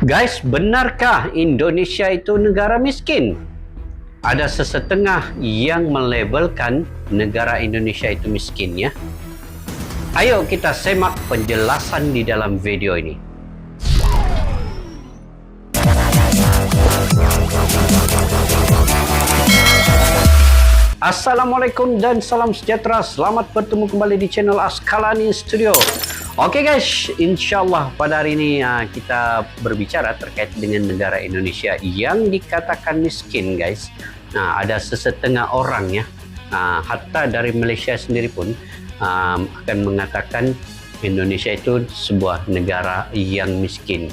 Guys, benarkah Indonesia itu negara miskin? Ada sesetengah yang melabelkan negara Indonesia itu miskin ya. Ayo kita simak penjelasan di dalam video ini. Assalamualaikum dan salam sejahtera. Selamat bertemu kembali di channel Askalani Studio. Oke guys, insyaallah pada hari ini kita berbicara terkait dengan negara Indonesia yang dikatakan miskin guys. Nah, ada sesetengah orang ya, hatta dari Malaysia sendiri pun akan mengatakan Indonesia itu sebuah negara yang miskin.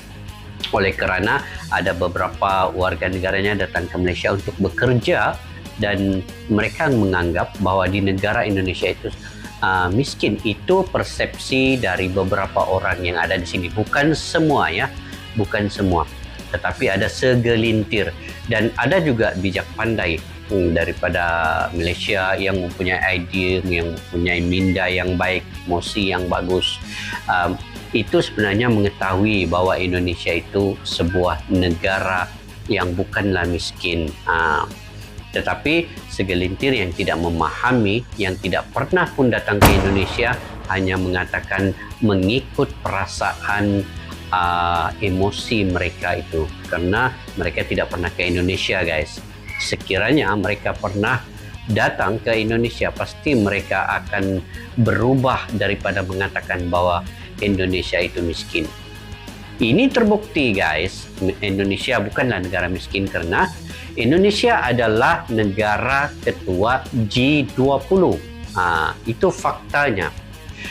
Oleh kerana ada beberapa warga negaranya datang ke Malaysia untuk bekerja dan mereka menganggap bahwa di negara Indonesia itu miskin. Itu persepsi dari beberapa orang yang ada di sini, bukan semua ya, bukan semua, tetapi ada segelintir. Dan ada juga bijak pandai daripada Malaysia yang mempunyai idea, yang mempunyai minda yang baik, emosi yang bagus, itu sebenarnya mengetahui bahwa Indonesia itu sebuah negara yang bukanlah miskin. Tetapi segelintir yang tidak memahami, yang tidak pernah pun datang ke Indonesia, hanya mengatakan mengikut perasaan emosi mereka itu, karena mereka tidak pernah ke Indonesia guys. Sekiranya mereka pernah datang ke Indonesia, pasti mereka akan berubah daripada mengatakan bahwa Indonesia itu miskin. Ini terbukti guys, Indonesia bukanlah negara miskin karena Indonesia adalah negara ketua G20. Itu faktanya.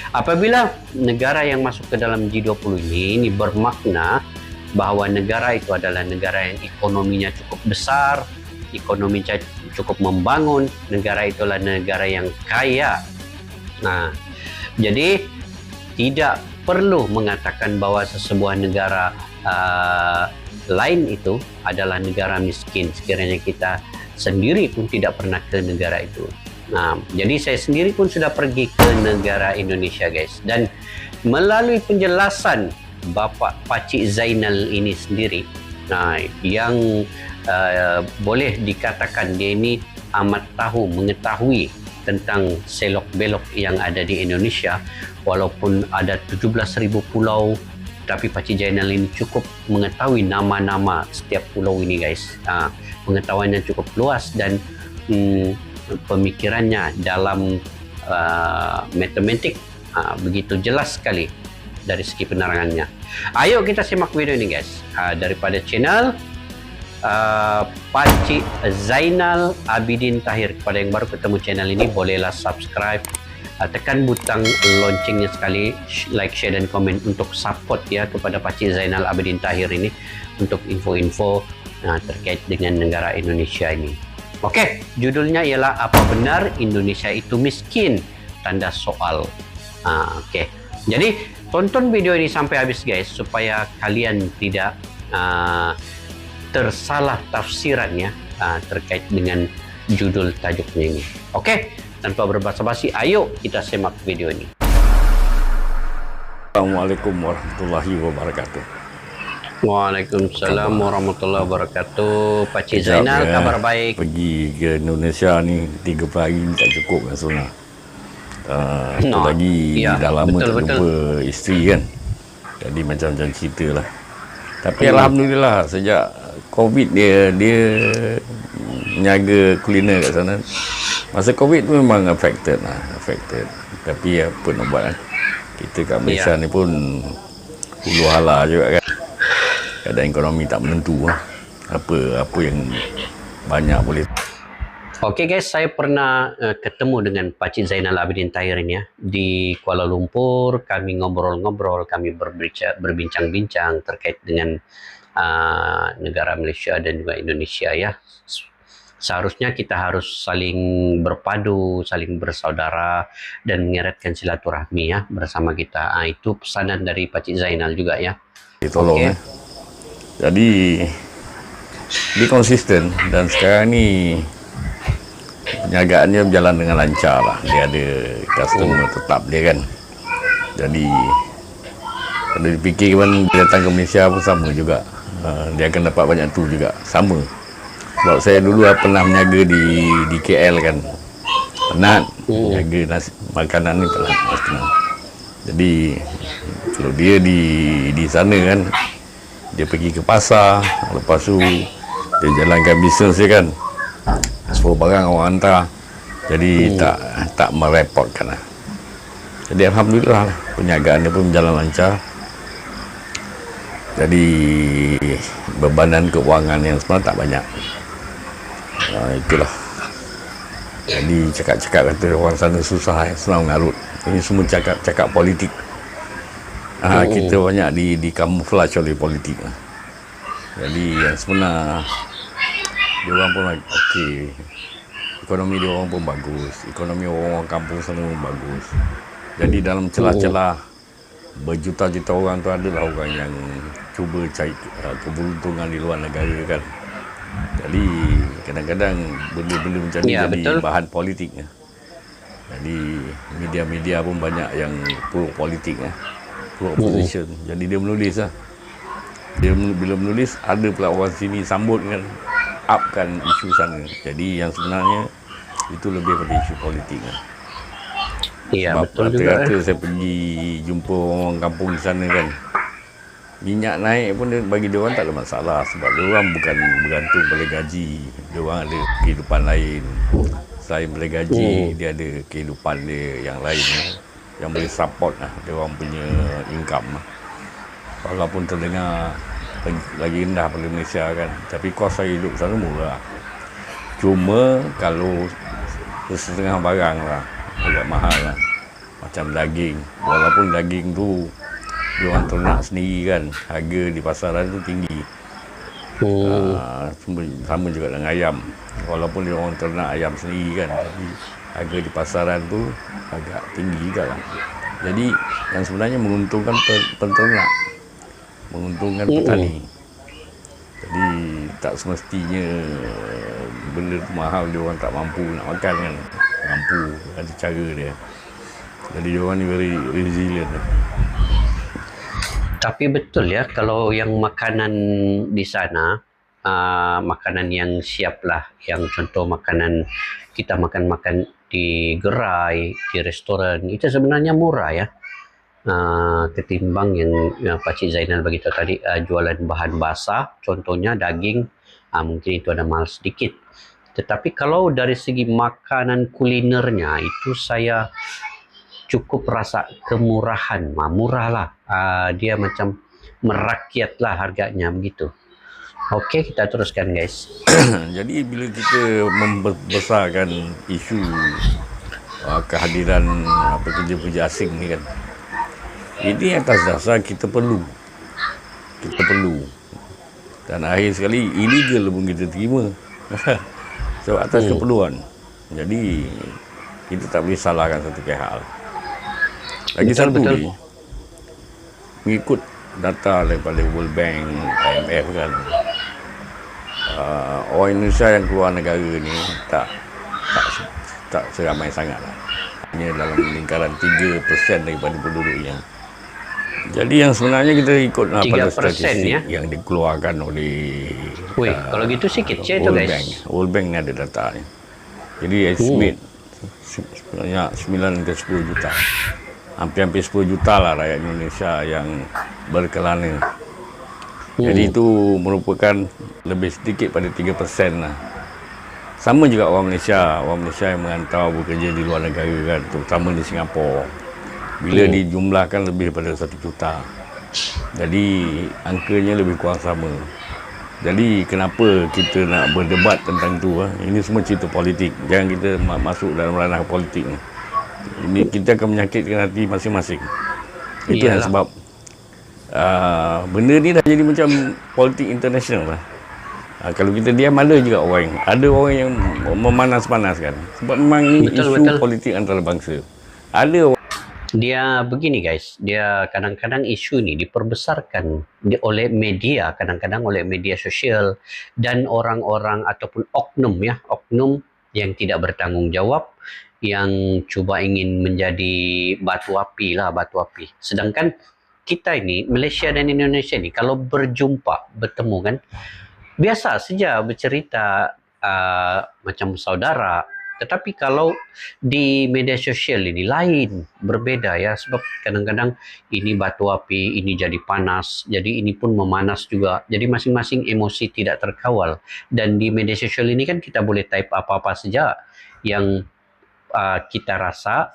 Apabila negara yang masuk ke dalam G20 ini bermakna bahwa negara itu adalah negara yang ekonominya cukup besar, ekonominya cukup membangun, negara itulah negara yang kaya. Jadi tidak perlu mengatakan bahwa sebuah negara lain itu adalah negara miskin sekiranya kita sendiri pun tidak pernah ke negara itu. Jadi saya sendiri pun sudah pergi ke negara Indonesia guys, dan melalui penjelasan Bapak Pakcik Zainal ini sendiri, yang boleh dikatakan dia ini amat mengetahui tentang selok belok yang ada di Indonesia. Walaupun ada 17,000 pulau, tapi Pakcik Zainal ini cukup mengetahui nama-nama setiap pulau ini guys. Pengetahuannya cukup luas dan pemikirannya dalam matematik begitu jelas sekali dari segi penerangannya. Ayo kita simak video ini guys, daripada channel Pakcik Zainal Abidin Tahir. Kepada yang baru ketemu channel ini, bolehlah subscribe, tekan butang loncengnya sekali, like, share dan komen untuk support ya kepada Pakcik Zainal Abidin Tahir ini untuk info-info terkait dengan negara Indonesia ini. Oke, judulnya ialah apa benar Indonesia itu miskin? Tanda soal. Oke. Jadi tonton video ini sampai habis guys, supaya kalian tidak tersalah tafsirannya terkait dengan judul tajuknya ini. Oke, tanpa berbasa-basi, ayo kita simak video ini. Assalamualaikum warahmatullahi wabarakatuh. Waalaikumsalam warahmatullahi wabarakatuh. Pakcik Zainal, kabar baik? Pergi ke Indonesia ni 30 hari tak cukup kan sebenarnya. Lagi dah lama tak jumpa isteri kan. Jadi macam-macam cerita lah. Tapi alhamdulillah sejak COVID dia menjaga kuliner kat sana. Masa COVID tu memang affected. Tapi apa nak buat kan. Kita kat Malaysia ni pun hulu hala juga kan. Keadaan ekonomi tak menentu lah. Apa yang banyak boleh. Okey guys, saya pernah ketemu dengan Pakcik Zainal Abidin Tahir ini ya di Kuala Lumpur. Kami ngobrol-ngobrol, kami berbincang-bincang terkait dengan negara Malaysia dan juga Indonesia ya. Seharusnya kita harus saling berpadu, saling bersaudara dan mengeratkan silaturahmi ya bersama kita. Itu pesanan dari Pakcik Zainal juga ya. Tolong ya. Jadi dia konsisten dan sekarang ni perniagaannya berjalan dengan lancar lah. Dia ada customer tetap dia kan. Jadi kalau dipikir kan dia datang ke Malaysia pun sama juga. dia akan dapat banyak tu juga. Sama. Sebab saya dulu pernah menjaga di KL kan. Penat menjaga makanan ni penat. Jadi kalau dia di sana kan, dia pergi ke pasar, lepas tu dia jalankan bisnes dia kan, semua barang orang hantar, jadi tak merepotkan lah. Jadi alhamdulillah perniagaan dia pun berjalan lancar. Jadi bebanan keuangan yang sebenarnya tak banyak. Itulah. Jadi cakap-cakap kata orang sana susah, senang mengarut. Ini semua cakap politik. Kita banyak dikamuflaj oleh politik. Jadi yang sebenar dia orang pun okey. Ekonomi dia orang pun bagus. Ekonomi orang kampung sana pun bagus. Jadi dalam celah-celah berjuta-juta orang tu adalah orang yang cuba cari keberuntungan di luar negara kan. Jadi kadang-kadang benda-benda macam ni jadi bahan politik. Jadi media-media pun banyak yang pro politik, pro opposition. Jadi dia menulis lah. Dia bila menulis, ada pula orang sini sambut kan, upkan isu sana. Jadi yang sebenarnya itu lebih pada isu politik lah. Ya, sebab betul juga. Kata saya pergi jumpa orang kampung di sana kan, minyak naik pun bagi dia orang tak ada masalah. Sebab dia orang bukan bergantung pada gaji. Dia orang ada kehidupan lain. Selain pada gaji, dia ada kehidupan dia yang lain yang boleh support lah dia orang punya income lah. Walaupun terdengar lagi rendah pada Malaysia kan, tapi kos hidup sana murah. Cuma kalau setengah barang lah agak mahal lah. Macam daging, walaupun daging tu dia orang ternak sendiri kan, harga di pasaran tu tinggi. Sama juga dengan ayam, walaupun dia orang ternak ayam sendiri kan, tapi harga di pasaran tu agak tinggi juga lah. Jadi yang sebenarnya menguntungkan peternak, menguntungkan petani. Jadi tak semestinya benda tu mahal dia orang tak mampu nak makan kan. Mampu, ada cara dia. Jadi dia orang ni very resilient. Tapi betul ya, kalau yang makanan di sana, makanan yang siap lah, yang contoh makanan kita makan di gerai, di restoran, itu sebenarnya murah ya. Ketimbang yang Pakcik Zainal bagi tahu tadi, jualan bahan basah, contohnya daging, mungkin itu ada mahal sedikit. Tetapi kalau dari segi makanan kulinernya, itu saya cukup rasa kemurahan, murah lah. Dia macam merakyat lah harganya begitu. Okey, kita teruskan guys. Jadi bila kita membesarkan isu kehadiran pekerja-pekerja asing ni kan, ini atas dasar kita perlu. Dan akhir sekali illegal pun kita terima. So atas keperluan. Jadi kita tak boleh salahkan satu pihak. Lagi satu ni, mengikut data daripada World Bank, IMF kan, orang Indonesia yang keluar negara ni tak seramai sangat lah. Hanya dalam lingkaran 3% daripada penduduknya. Jadi yang sebenarnya kita ikutlah pada statistik yang dikeluarkan oleh kalau gitu sih kecil tu guys. World Bank ni ada data ni. Jadi estimate sebenarnya 9 ke 10 juta. Hampir 10 juta lah rakyat Indonesia yang berkelana. Jadi itu merupakan lebih sedikit pada 3% lah. Sama juga orang Malaysia yang mengantau bekerja di luar negara kan, terutama di Singapura. Bila dijumlahkan lebih daripada 1 juta. Jadi angkanya lebih kurang sama. Jadi kenapa kita nak berdebat tentang itu? Ini semua cerita politik. Jangan kita masuk dalam ranah politik ni. Ini kita akan menyakitkan hati masing-masing. Itu yang sebab benda ni dah jadi macam politik internasional lah. Kalau kita diam, ada juga ada orang yang memanas-panaskan. Sebab memang ini isu politik antarabangsa. Ada dia begini guys, dia kadang-kadang isu ni diperbesarkan oleh media, kadang-kadang oleh media sosial dan orang-orang ataupun oknum yang tidak bertanggung jawab, yang cuba ingin menjadi batu api. Sedangkan kita ini, Malaysia dan Indonesia ini, kalau berjumpa, bertemu kan, biasa saja bercerita macam saudara. Tetapi kalau di media sosial ini lain, berbeda ya, sebab kadang-kadang ini batu api, ini jadi panas, jadi ini pun memanas juga. Jadi masing-masing emosi tidak terkawal. Dan di media sosial ini kan kita boleh type apa-apa saja yang kita rasa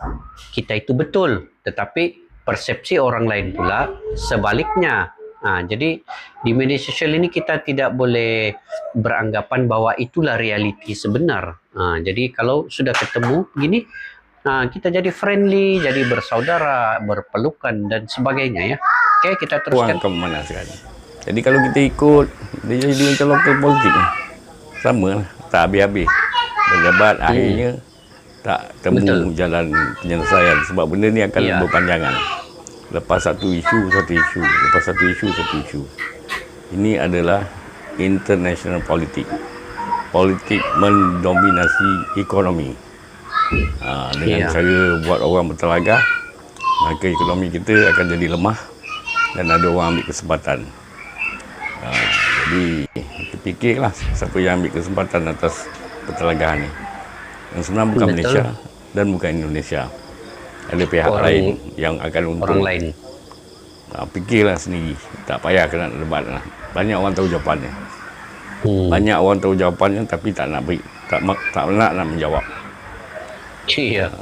kita itu betul, tetapi persepsi orang lain pula sebaliknya. Jadi di media sosial ini kita tidak boleh beranggapan bahwa itulah realiti sebenar. Jadi kalau sudah ketemu gini, kita jadi friendly, jadi bersaudara, berpelukan dan sebagainya ya. Oke, kita teruskan. Ke mana sekarang? Jadi kalau kita ikut, dia jadi macam lokal politik. Sama lah, tak habis-habis. Berdebat, akhirnya tak temu jalan penyelesaian. Sebab benda ni akan berpanjangan. Lepas satu isu, satu isu. Lepas satu isu, satu isu. Ini adalah international politik. Politik mendominasi ekonomi. Dengan cara buat orang bertelagah, maka ekonomi kita akan jadi lemah dan ada orang ambil kesempatan. Jadi kita fikirlah siapa yang ambil kesempatan atas pertelagahan ni. Yang sebenarnya bukan Malaysia dan bukan Indonesia. Ada pihak lain yang akan untung. Orang lain. Fikirlah sendiri. Tak payah kena debat lah. Banyak orang tahu jawapannya. Banyak orang tahu jawapannya tapi tak nak beri, tak nak menjawab.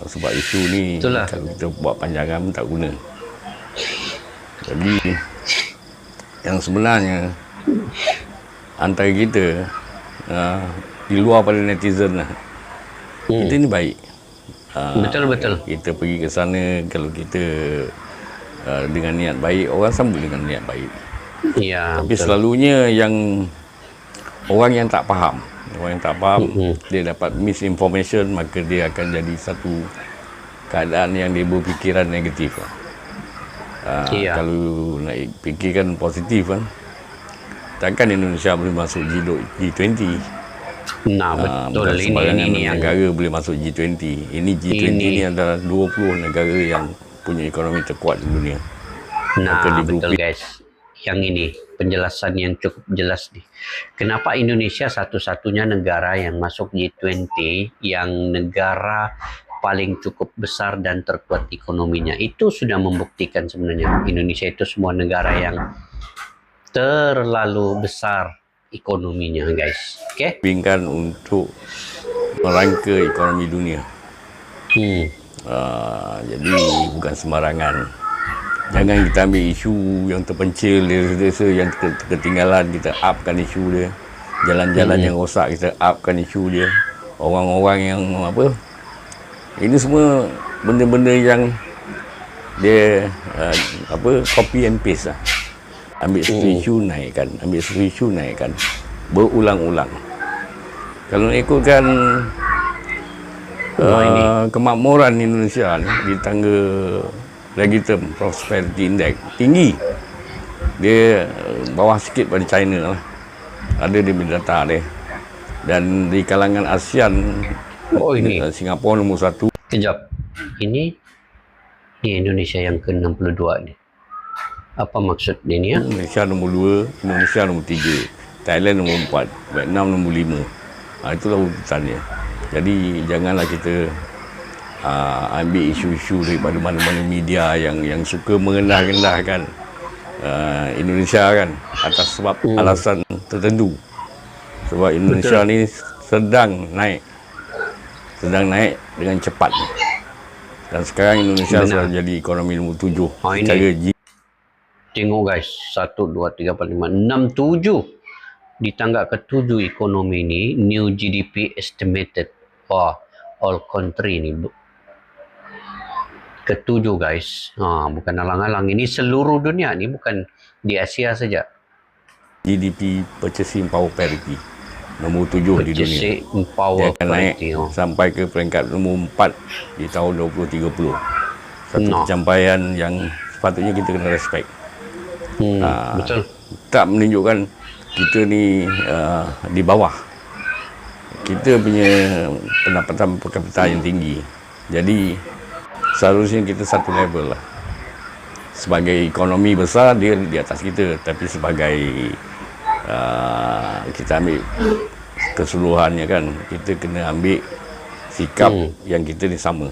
Sebab isu ni kalau kita buat panjangan tak guna. Jadi yang sebenarnya antara kita di luar pada netizen lah, kita ni baik. Betul. Kita pergi ke sana kalau kita dengan niat baik, orang sambut dengan niat baik. Tapi selalunya yang orang yang tak faham, dia dapat misinformation, maka dia akan jadi satu keadaan yang dia berfikiran negatif. Kalau nak fikirkan positif kan, takkan Indonesia boleh masuk G20. Betul. Ini negara boleh masuk G20. Ini G20 ini adalah 20 negara yang punya ekonomi terkuat di dunia. Betul guys. Yang ini penjelasan yang cukup jelas nih. Kenapa Indonesia satu-satunya negara yang masuk G20, yang negara paling cukup besar dan terkuat ekonominya. Itu sudah membuktikan sebenarnya Indonesia itu semua negara yang terlalu besar ekonominya guys. Pingkan untuk merangka ekonomi dunia. Jadi bukan sembarangan. Jangan kita ambil isu yang terpencil, desa yang ketinggalan, kita upkan isu dia. Jalan-jalan yang rosak, kita upkan isu dia. Orang-orang yang ini semua benda-benda yang dia copy and paste lah. Ambil satu isu naikkan, ambil satu isu naikkan, berulang-ulang. Kalau nak ikutkan kemakmuran Indonesia ni di tangga Legitim Prosperity Index tinggi, dia bawah sikit pada China lah. Ada di data dia. Dan di kalangan ASEAN, ini Singapura nombor 1. Kejap, ini Indonesia yang ke-62 ni. Apa maksud dia ni? Malaysia nombor 2, Indonesia nombor 3, Thailand nombor 4, Vietnam nombor 5. Itulah urutannya. Jadi janganlah kita ambil isu-isu daripada mana-mana media yang suka merendah-rendahkan Indonesia kan, atas sebab alasan tertentu. Sebab Indonesia ni sedang naik dengan cepat. Dan sekarang Indonesia sudah jadi ekonomi nombor 7 secara tengok guys, 1, 2, 3, 4, 5, 6, 7. Di tangga ke-7 ekonomi ni, new GDP estimated. All country ni. Ke-7 guys. Bukan alang-alang. Ini seluruh dunia ni, bukan di Asia saja. GDP Purchasing Power Parity. Nombor 7 di dunia. Dia akan naik sampai ke peringkat nombor 4 di tahun 2030. Satu pencapaian yang sepatutnya kita kena respect. Betul. Tak menunjukkan kita ni di bawah. Kita punya pendapatan per kapita yang tinggi. Jadi seharusnya kita satu level lah. sebagai ekonomi besar dia di atas kita, tapi sebagai kita ambil keseluruhannya kan, kita kena ambil sikap yang kita ni sama.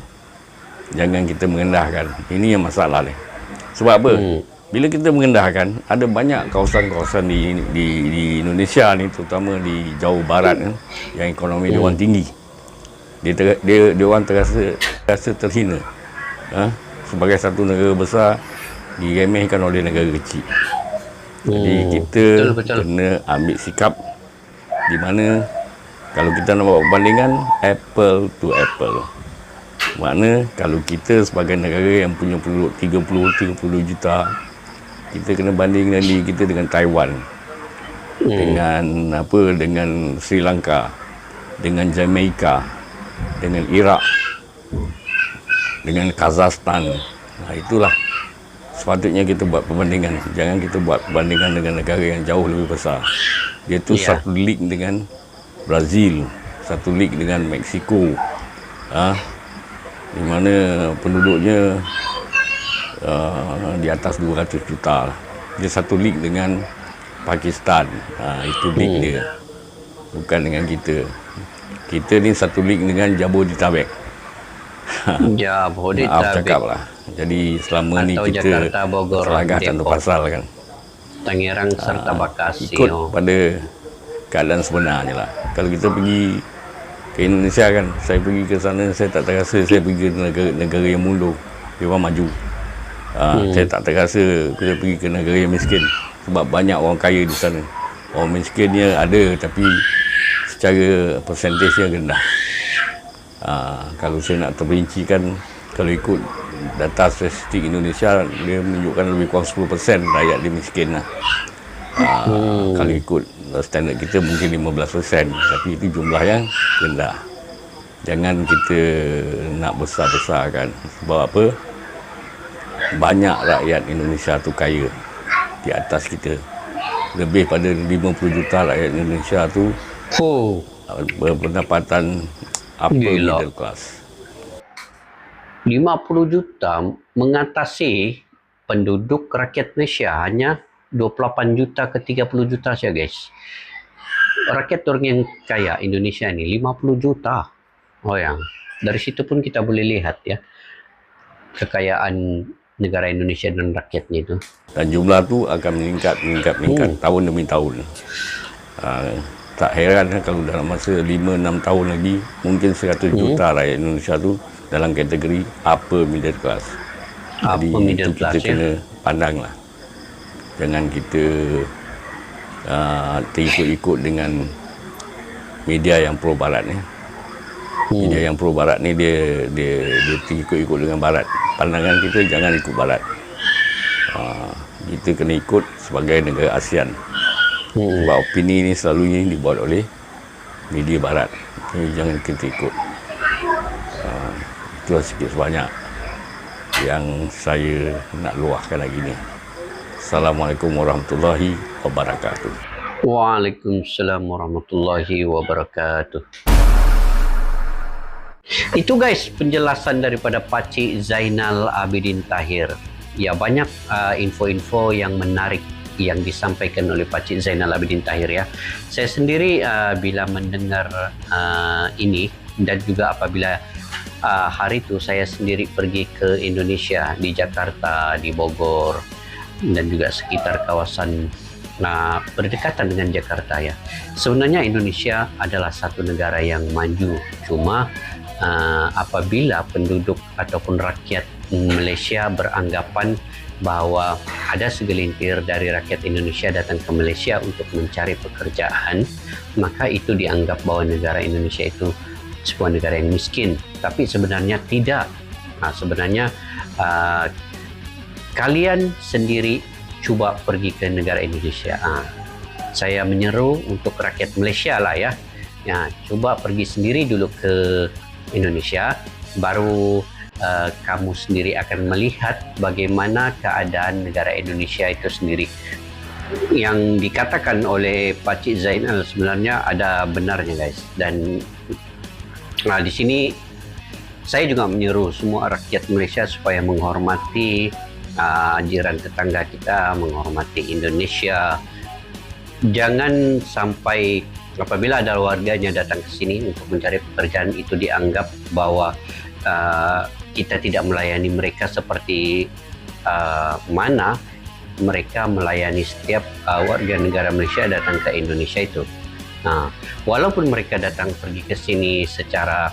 Jangan kita mengendahkan. Ini yang masalah ni. Sebab apa? Bila kita mengendahkan, ada banyak kawasan-kawasan di Indonesia ni, terutama di Jawa Barat kan, yang ekonomi dia orang tinggi. Dia orang terasa terhina. Sebagai satu negara besar diremehkan oleh negara kecil. Jadi kita betul. Kena ambil sikap di mana kalau kita nak buat perbandingan apple to apple. Makna kalau kita sebagai negara yang punya penduduk 30 juta, kita kena bandingkan diri kita dengan Taiwan, dengan Sri Lanka, dengan Jamaica, dengan Iraq, dengan Kazakhstan. Itulah sepatutnya kita buat perbandingan. Jangan kita buat perbandingan dengan negara yang jauh lebih besar. Dia tu satu league dengan Brazil, satu league dengan Mexico, di mana penduduknya di atas 200 juta. Dia satu league dengan Pakistan. Itu league dia, bukan dengan kita. Kita ni satu league dengan Jabodetabek. Maaf cakap lah. Jadi selama ni kita Jakarta, Bogor, Selagah Contoh Pasal kan, Tangerang serta Bekasi. Ikut pada keadaan sebenarnya lah. Kalau kita pergi ke Indonesia kan, saya pergi ke sana, saya tak terasa saya pergi ke negara yang mundur, dia orang maju. Saya tak terasa kita pergi ke negara yang miskin, sebab banyak orang kaya di sana. Orang miskinnya ada, tapi secara persentasenya rendah. Kalau saya nak terperincikan, kalau ikut data statistik Indonesia, dia menunjukkan lebih kurang 10% rakyat dia miskin lah. Kalau ikut standard kita mungkin 15%, tapi itu jumlah yang rendah. Jangan kita nak besar-besarkan. Sebab apa? Banyak rakyat Indonesia tu kaya di atas kita. Lebih pada 50 juta rakyat Indonesia tu berpendapatan upper middle class. 50 juta mengatasi penduduk rakyat Malaysia hanya 28 juta ke 30 juta saja, guys. Rakyat orang yang kaya Indonesia ni 50 juta. Dari situ pun kita boleh lihat ya kekayaan negara Indonesia dan rakyatnya itu. Dan jumlah tu akan meningkat tahun demi tahun. Tak heran kalau dalam masa 5-6 tahun lagi mungkin 100 juta rakyat Indonesia tu dalam kategori upper middle class. Jadi itu kita kena pandang lah. Jangan kita terikut-ikut dengan media yang pro barat ni. Media yang pro barat ni dia terikut-ikut dengan barat. Pandangan kita jangan ikut barat. Kita kena ikut sebagai negara ASEAN. Sebab opini ni selalu dibuat oleh media barat. Jadi jangan kita ikut. Itu sikit sebanyak yang saya nak luahkan lagi ni. Assalamualaikum warahmatullahi wabarakatuh. Waalaikumsalam warahmatullahi wabarakatuh. Itu guys penjelasan daripada Pakcik Zainal Abidin Tahir. Ya, banyak info-info yang menarik yang disampaikan oleh Pakcik Zainal Abidin Tahir ya. Saya sendiri bila mendengar ini, dan juga apabila hari itu saya sendiri pergi ke Indonesia, di Jakarta, di Bogor, dan juga sekitar kawasan berdekatan dengan Jakarta ya. Sebenarnya Indonesia adalah satu negara yang maju. Cuma apabila penduduk ataupun rakyat Malaysia beranggapan bahwa ada segelintir dari rakyat Indonesia datang ke Malaysia untuk mencari pekerjaan, maka itu dianggap bahwa negara Indonesia itu sebuah negara yang miskin. Tapi sebenarnya tidak. Sebenarnya kalian sendiri cuba pergi ke negara Indonesia. Saya menyeru untuk rakyat Malaysia lah ya. Cuba pergi sendiri dulu ke Indonesia, baru kamu sendiri akan melihat bagaimana keadaan negara Indonesia itu sendiri. Yang dikatakan oleh Pakcik Zainal sebenarnya ada benarnya guys. Dan di sini saya juga menyeru semua rakyat Malaysia supaya menghormati jiran tetangga kita, menghormati Indonesia. Jangan sampai apabila ada warganya datang ke sini untuk mencari pekerjaan itu dianggap bahwa kita tidak melayani mereka seperti mana mereka melayani setiap warga negara Malaysia datang ke Indonesia itu. Nah, walaupun mereka datang pergi ke sini secara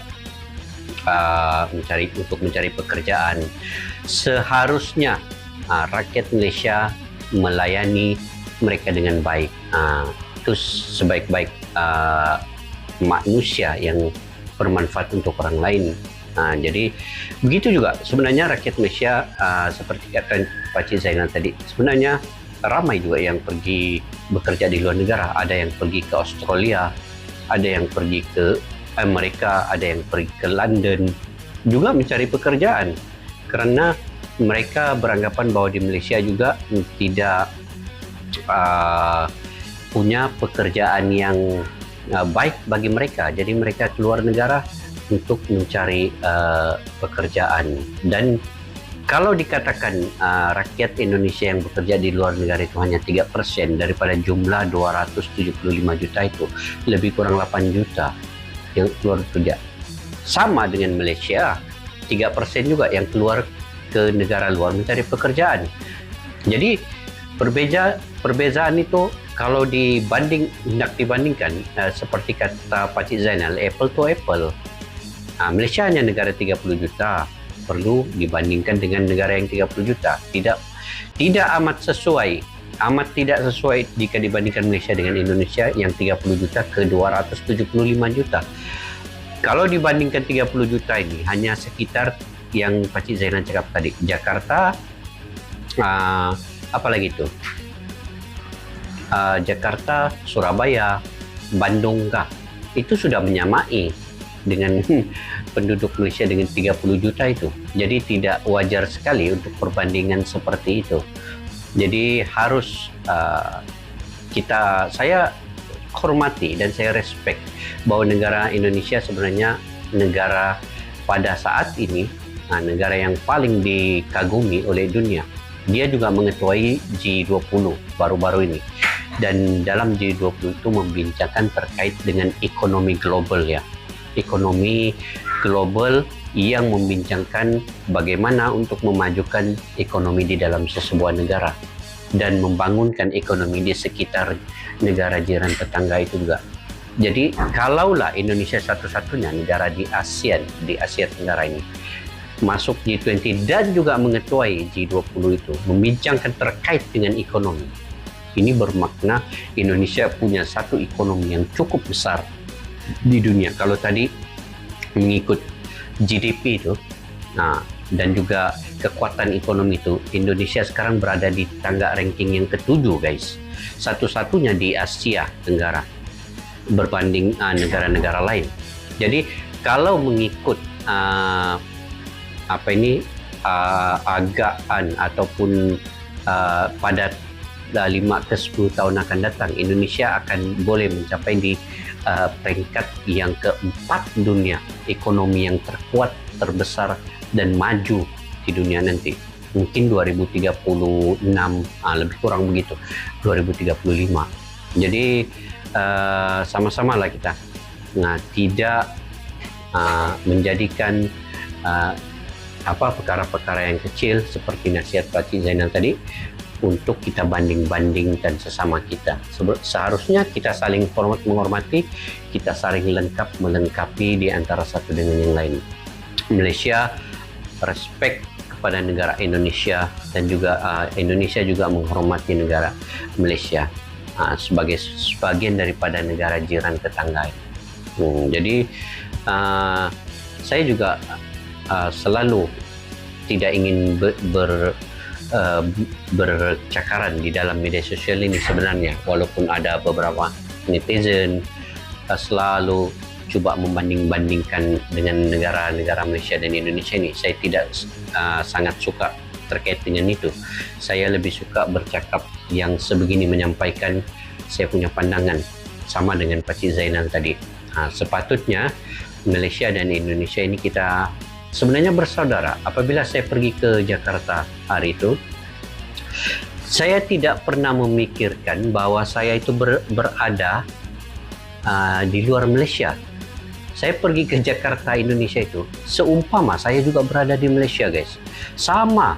untuk mencari pekerjaan, seharusnya rakyat Malaysia melayani mereka dengan baik. Itu sebaik-baik manusia yang bermanfaat untuk orang lain. Jadi begitu juga sebenarnya rakyat Malaysia, seperti kata Pak Cik Zainal tadi, sebenarnya ramai juga yang pergi bekerja di luar negara. Ada yang pergi ke Australia, ada yang pergi ke Amerika, ada yang pergi ke London juga mencari pekerjaan, karena mereka beranggapan bahwa di Malaysia juga tidak punya pekerjaan yang baik bagi mereka. Jadi mereka keluar negara untuk mencari pekerjaan. Dan kalau dikatakan rakyat Indonesia yang bekerja di luar negara itu hanya 3% daripada jumlah 275 juta itu, lebih kurang 8 juta yang keluar bekerja. Sama dengan Malaysia, 3% juga yang keluar ke negara luar mencari pekerjaan. Jadi perbezaan itu kalau hendak dibandingkan, seperti kata Pak Cik Zainal, apple to apple. Malaysia hanya negara 30 juta, perlu dibandingkan dengan negara yang 30 juta. Tidak amat tidak sesuai jika dibandingkan Malaysia dengan Indonesia yang 30 juta ke 275 juta. Kalau dibandingkan 30 juta ini hanya sekitar yang Pak Cik Zainal cakap tadi, Jakarta, apalagi itu? Jakarta, Surabaya, Bandung kah? Itu sudah menyamai dengan penduduk Malaysia dengan 30 juta itu. Jadi tidak wajar sekali untuk perbandingan seperti itu. Jadi harus saya hormati dan saya respect bahwa negara Indonesia sebenarnya negara pada saat ini, negara yang paling dikagumi oleh dunia. Dia juga mengetuai G20 baru-baru ini. Dan dalam G20 itu membincangkan terkait dengan ekonomi global ya. Ekonomi global yang membincangkan bagaimana untuk memajukan ekonomi di dalam sebuah negara dan membangunkan ekonomi di sekitar negara jiran tetangga itu juga. Jadi kalaulah Indonesia satu-satunya negara di Asia Tenggara ini masuk G20 dan juga mengetuai G20 itu, membincangkan terkait dengan ekonomi, ini bermakna Indonesia punya satu ekonomi yang cukup besar di dunia. Kalau tadi mengikut GDP itu, dan juga kekuatan ekonomi itu, Indonesia sekarang berada di tangga ranking yang ke-7 guys, satu-satunya di Asia Tenggara berbanding negara-negara lain. Jadi kalau mengikut agakan ataupun pada 5 ke 10 tahun akan datang, Indonesia akan boleh mencapai di peringkat yang ke-4 dunia, ekonomi yang terkuat, terbesar dan maju di dunia nanti. Mungkin 2036, lebih kurang begitu, 2035. Jadi sama-sama lah kita tidak menjadikan perkara-perkara yang kecil seperti nasihat Pak Cik Zainal tadi untuk kita banding-bandingkan sesama kita. Seharusnya kita saling menghormati, kita saling melengkapi di antara satu dengan yang lain. Malaysia respect kepada negara Indonesia dan juga Indonesia juga menghormati negara Malaysia sebagai sebagian daripada negara jiran tetangga. Jadi saya juga selalu tidak ingin bercakaran di dalam media sosial ini sebenarnya, walaupun ada beberapa netizen selalu coba membanding-bandingkan dengan negara-negara Malaysia dan Indonesia ini. Saya tidak sangat suka terkait dengan itu. Saya lebih suka bercakap yang sebegini, menyampaikan saya punya pandangan sama dengan Pak Cik Zainal tadi. Sepatutnya Malaysia dan Indonesia ini kita sebenarnya bersaudara, apabila saya pergi ke Jakarta hari itu, saya tidak pernah memikirkan bahwa saya itu berada di luar Malaysia. Saya pergi ke Jakarta, Indonesia itu seumpama saya juga berada di Malaysia, guys. Sama.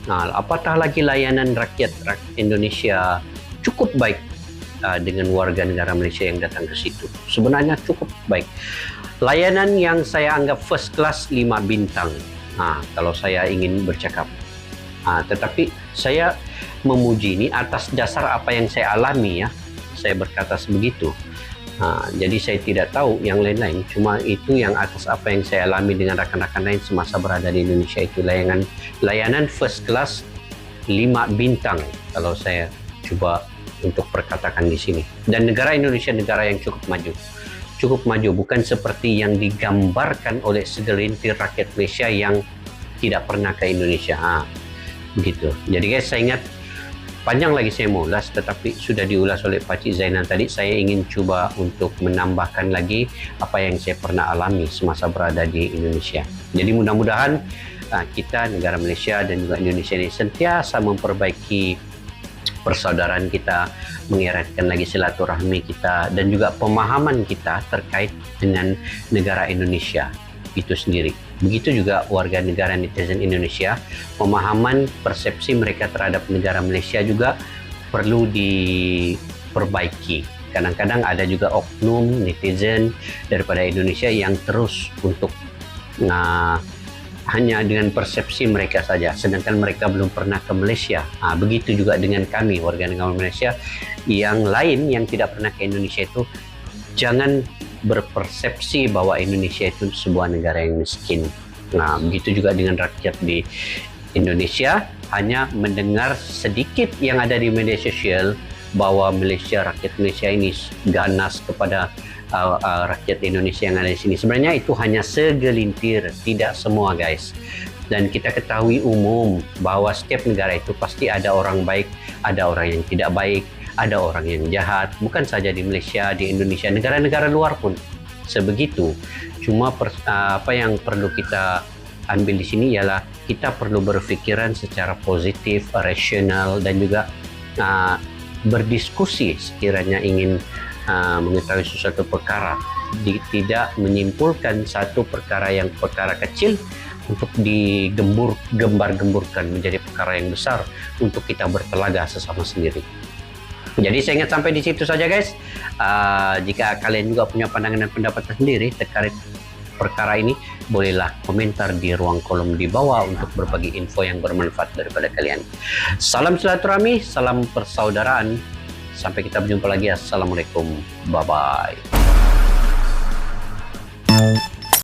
Nah, apatah lagi layanan rakyat Indonesia cukup baik dengan warga negara Malaysia yang datang ke situ. Sebenarnya cukup baik. Layanan yang saya anggap first class 5 bintang. Kalau saya ingin bercakap. Tetapi saya memuji ini atas dasar apa yang saya alami, ya. Saya berkata sebegitu. Jadi saya tidak tahu yang lain-lain, cuma itu yang atas apa yang saya alami dengan rakan-rakan lain semasa berada di Indonesia. Itu layanan first class 5 bintang kalau saya coba untuk perkatakan di sini. Dan negara Indonesia negara yang cukup maju, bukan seperti yang digambarkan oleh segelintir rakyat Malaysia yang tidak pernah ke Indonesia. Begitu. Jadi guys, saya ingat panjang lagi saya mau ulas, tetapi sudah diulas oleh Pakcik Zainal tadi. Saya ingin coba untuk menambahkan lagi apa yang saya pernah alami semasa berada di Indonesia. Jadi mudah-mudahan kita, negara Malaysia dan juga Indonesia ini sentiasa memperbaiki persaudaraan kita, mengeratkan lagi silaturahmi kita, dan juga pemahaman kita terkait dengan negara Indonesia itu sendiri. Begitu juga warga negara netizen Indonesia, pemahaman persepsi mereka terhadap negara Malaysia juga perlu diperbaiki. Kadang-kadang ada juga oknum netizen daripada Indonesia yang terus untuk hanya dengan persepsi mereka saja, sedangkan mereka belum pernah ke Malaysia. Begitu juga dengan kami, warga negara Malaysia yang lain yang tidak pernah ke Indonesia itu, jangan berpersepsi bahwa Indonesia itu sebuah negara yang miskin. Begitu juga dengan rakyat di Indonesia, hanya mendengar sedikit yang ada di media sosial bahwa rakyat Malaysia ini ganas kepada rakyat Indonesia yang ada di sini. Sebenarnya itu hanya segelintir, tidak semua, guys. Dan kita ketahui umum bahwa setiap negara itu pasti ada orang baik, ada orang yang tidak baik, ada orang yang jahat, bukan saja di Malaysia, di Indonesia, negara-negara luar pun sebegitu. Cuma apa yang perlu kita ambil di sini ialah kita perlu berpikiran secara positif, rasional, dan juga berdiskusi sekiranya ingin mengetahui sesuatu perkara. Tidak menyimpulkan satu perkara kecil untuk digembar-gemburkan menjadi perkara yang besar untuk kita bertelaga sesama sendiri. Jadi saya ingat sampai di situ saja, guys. Jika kalian juga punya pandangan dan pendapat sendiri terkait perkara ini, bolehlah komentar di ruang kolom di bawah untuk berbagi info yang bermanfaat daripada kalian. Salam silaturahmi, salam persaudaraan. Sampai kita berjumpa lagi. Assalamualaikum. Bye-bye.